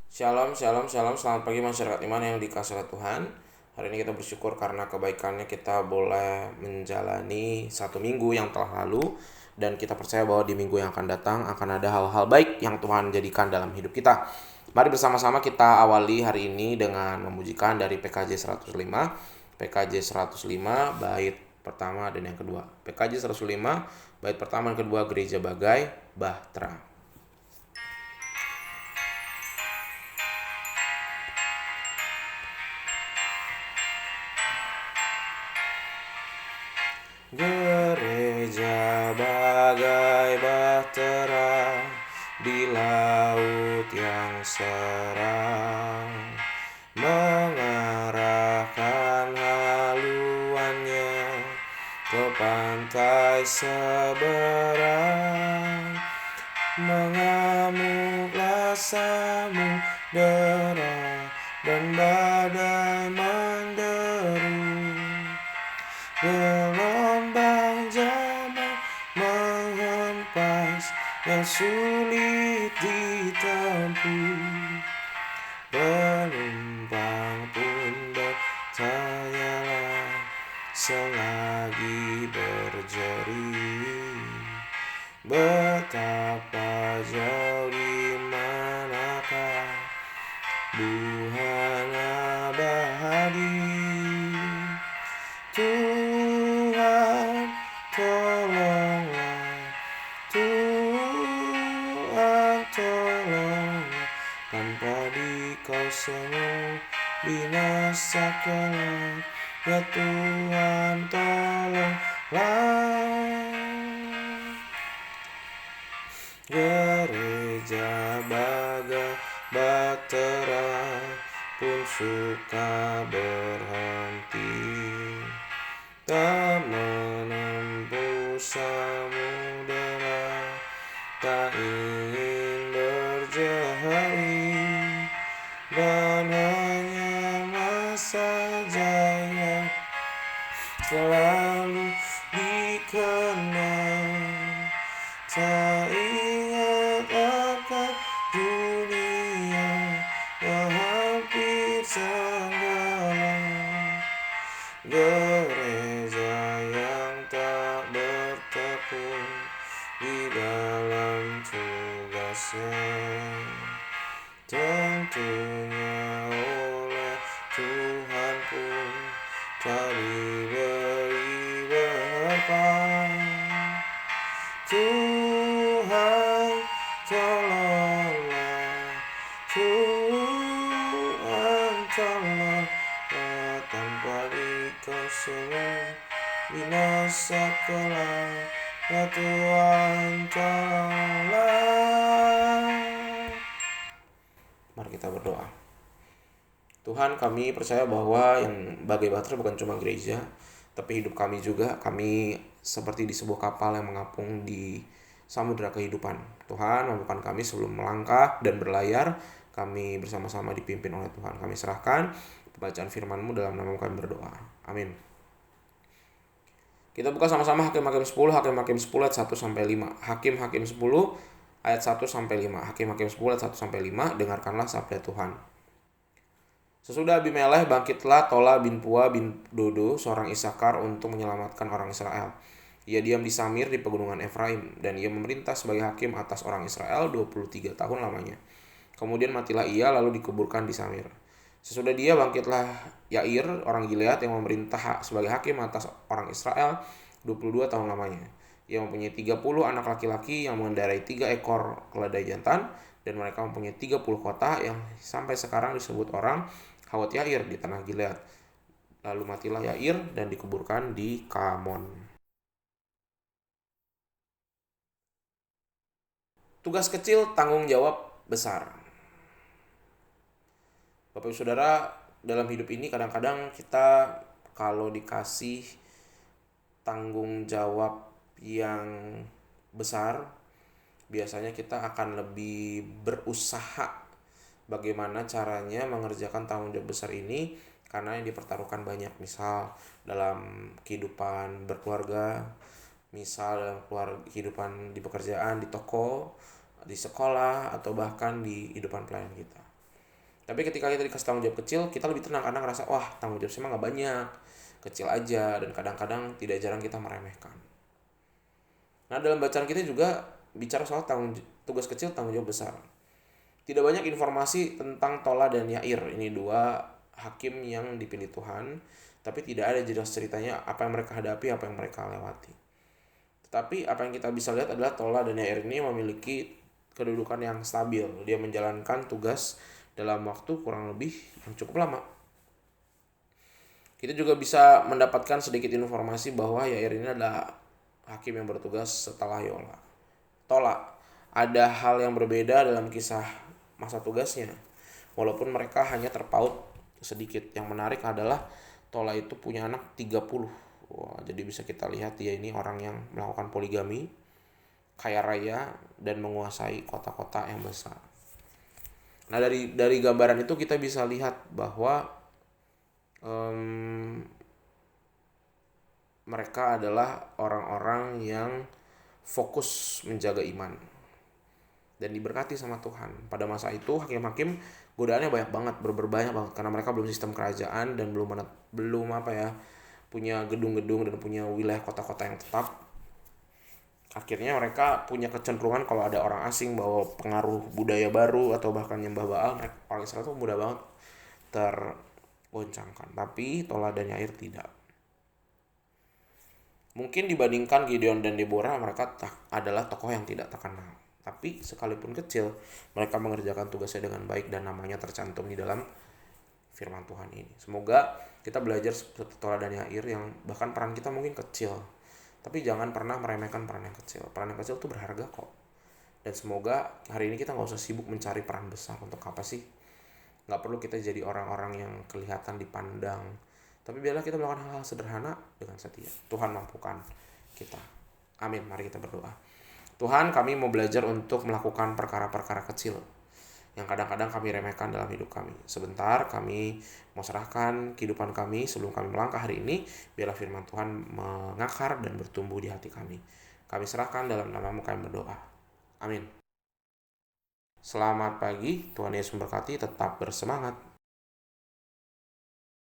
Shalom, shalom, shalom. Selamat pagi masyarakat iman yang dikasihi oleh Tuhan. Hari ini kita bersyukur karena kebaikannya kita boleh menjalani satu minggu yang telah lalu. Dan kita percaya bahwa di minggu yang akan datang akan ada hal-hal baik yang Tuhan jadikan dalam hidup kita. Mari bersama-sama kita awali hari ini dengan memujikan dari PKJ 105. PKJ 105 bait pertama dan yang kedua. PKJ 105 bait pertama dan kedua, Gereja Bagai Bahtera. Gereja bagai bahtera di laut yang seram, mengarahkan haluannya ke pantai seberang. Mengamuklah samudera dan badai menderu. Gelombang zaman menghempas yang sulit ditempuh. Penumpang pun bertanyalah selagi berjerit, betapa jauh di manakah Tuhan abadi. Tuhan tolonglah, Tuhan tolonglah, tanpa Dikau semua binasa kelak. Ya Tuhan tolonglah. Gereja Bagai Bahtera pun suka berhenti, tak menempuh samudera, tak ingin berjalan, dan hanya saja yang selalu dikenang. Tak ingat akan dunia yang hampir tenggelam. Gereja yang tak bertekun di dalam tugasnya, tentunya oleh Tuhan pun tak diberi berkat. Tuhan tolonglah, Tuhan tolonglah, tanpa Dikau semua binasa kelak. Ya Tuhan tolonglah. Mari kita berdoa. Tuhan, kami percaya bahwa yang Bagai Bahtera bukan cuma gereja, tapi hidup kami juga. Kami seperti di sebuah kapal yang mengapung di samudera kehidupan. Tuhan, mampukan kami sebelum melangkah dan berlayar, kami bersama-sama dipimpin oleh Tuhan. Kami serahkan pembacaan firman-Mu, dalam nama kami berdoa. Amin. Kita buka sama-sama Hakim-Hakim 10, Hakim-Hakim 10 ayat 1 sampai 5. Hakim-Hakim 10 ayat 1 sampai 5. Hakim-Hakim 10 ayat 1 sampai 5. Dengarkanlah sabda Tuhan. Sesudah Abimelekh, bangkitlah Tola bin Pua bin Dodo, seorang Isakar, untuk menyelamatkan orang Israel. Ia diam di Samir di pegunungan Efraim, dan ia memerintah sebagai hakim atas orang Israel 23 tahun lamanya. Kemudian matilah ia, lalu dikuburkan di Samir. Sesudah dia, bangkitlah Yair, orang Gilead, yang memerintah sebagai hakim atas orang Israel 22 tahun lamanya. Ia mempunyai 30 anak laki-laki yang mengendarai 3 ekor keledai jantan, dan mereka mempunyai 30 kota yang sampai sekarang disebut orang Hawat Yair di tanah Gilead. Lalu matilah Yair dan dikuburkan di Kamon. Tugas kecil, tanggung jawab besar. Bapak Ibu Saudara, dalam hidup ini kadang-kadang kita kalau dikasih tanggung jawab yang besar, biasanya kita akan lebih berusaha bagaimana caranya mengerjakan tanggung jawab besar ini, karena yang dipertaruhkan banyak. Misal dalam kehidupan berkeluarga, misal dalam kehidupan di pekerjaan, di toko, di sekolah, atau bahkan di kehidupan pelayan kita. Tapi ketika kita dikasih tanggung jawab kecil, kita lebih tenang karena ngerasa, wah tanggung jawab saya mah nggak banyak, kecil aja, dan kadang-kadang tidak jarang kita meremehkan. Nah, dalam bacaan kita juga bicara soal tugas kecil, tanggung jawab besar. Tidak banyak informasi tentang Tola dan Yair. Ini dua hakim yang dipilih Tuhan, tapi tidak ada jelas ceritanya apa yang mereka hadapi, apa yang mereka lewati. Tetapi apa yang kita bisa lihat adalah Tola dan Yair ini memiliki kedudukan yang stabil. Dia menjalankan tugas dalam waktu kurang lebih yang cukup lama. Kita juga bisa mendapatkan sedikit informasi bahwa Yair ini adalah hakim yang bertugas setelah Tola. Ada hal yang berbeda dalam kisah masa tugasnya. Walaupun mereka hanya terpaut sedikit. Yang menarik adalah Tola itu punya anak 30. Wah, jadi bisa kita lihat dia ini orang yang melakukan poligami, kaya raya, dan menguasai kota-kota yang besar. Nah, dari gambaran itu kita bisa lihat bahwa mereka adalah orang-orang yang fokus menjaga iman dan diberkati sama Tuhan. Pada masa itu hakim-hakim godaannya banyak banget, banyak banget karena mereka belum sistem kerajaan dan belum punya gedung-gedung dan punya wilayah kota-kota yang tetap. Akhirnya mereka punya kecenderungan kalau ada orang asing bawa pengaruh budaya baru atau bahkan nyembah Baal, orang Israel itu mudah banget tergoncangkan. Tapi Tola dan Yair tidak. Mungkin dibandingkan Gideon dan Deborah, mereka adalah tokoh yang tidak terkenal. Tapi sekalipun kecil, mereka mengerjakan tugasnya dengan baik dan namanya tercantum di dalam firman Tuhan ini. Semoga kita belajar seperti Tola dan Yair yang bahkan peran kita mungkin kecil. Tapi jangan pernah meremehkan peran yang kecil. Peran yang kecil itu berharga kok. Dan semoga hari ini kita gak usah sibuk mencari peran besar. Untuk apa sih? Gak perlu kita jadi orang-orang yang kelihatan dipandang. Tapi biarlah kita melakukan hal-hal sederhana dengan setia. Tuhan mampukan kita. Amin. Mari kita berdoa. Tuhan, kami mau belajar untuk melakukan perkara-perkara kecil yang kadang-kadang kami remehkan dalam hidup kami. Sebentar kami mau serahkan kehidupan kami sebelum kami melangkah hari ini. Biarlah firman Tuhan mengakar dan bertumbuh di hati kami. Kami serahkan dalam nama-Mu kami berdoa. Amin. Selamat pagi, Tuhan Yesus memberkati, tetap bersemangat.